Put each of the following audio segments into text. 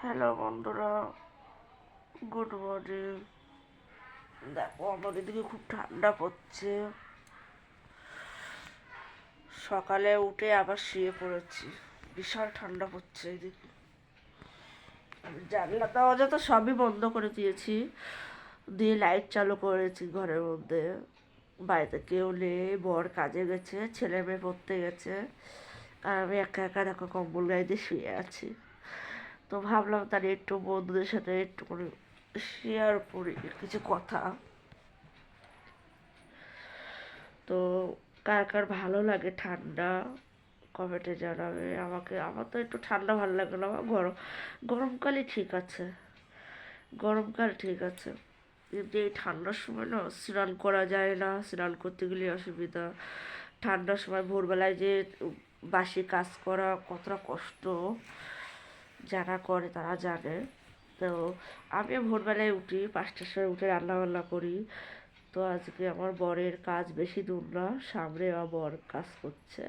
Hello বন্ধুরা, good morning. দেখো আমার এদিকে খুব ঠান্ডা পড়ছে। সকালে উঠে আবার শুয়ে পড়েছি, বিশাল ঠান্ডা পড়ছে এদিকে। আমি জানলা দরজা তো সবই বন্ধ করে দিয়েছি, দিয়ে লাইট চালু করেছি ঘরের মধ্যে। বাড়িতে কেউ নেই, বর কাজে গেছে, ছেলে মেয়ে পড়তে গেছে, আর আমি একা একা দেখো কম্বল গায়ে দিয়ে শুয়ে আছি। তো ভাবলাম তাহলে একটু বন্ধুদের সাথে একটু করে শেয়ার করি কিছু কথা। তো কার কার ভালো লাগে ঠান্ডা, কমেন্টে জানাবে আমাকে। আমার তো একটু ঠান্ডা ভালো লাগে না, আমার গরমকালই ঠিক আছে, গরমকাল ঠিক আছে। কিন্তু এই ঠান্ডার সময় না স্নান করা যায় না, স্নান করতে গেলে অসুবিধা। ঠান্ডার সময় ভোরবেলায় যে বাসি কাজ করা কতটা কষ্ট, যারা করে তারা জানে। তো আমিও ভোরবেলায় উঠি, 5টার সময় উঠে রান্না বান্না করি। তো আজকে আমার বরের কাজ বেশি দূর না, সামনে আমার বর কাজ করছে,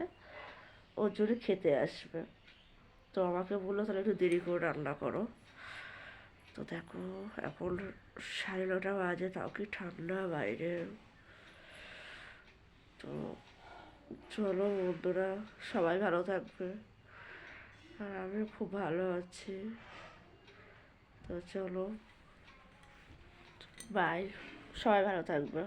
ওর জন্য খেতে আসবে। তো আমাকে বললো তাহলে একটু দেরি করে রান্না করো। তো দেখো এখন 9:30 বাজে, তাও কি ঠান্ডা বাইরে। তো চলো বন্ধুরা, সবাই ভালো থাকবে, আর আমিও খুব ভালো আছি। তো চলো, বাই, সবাই ভালো থাকবে।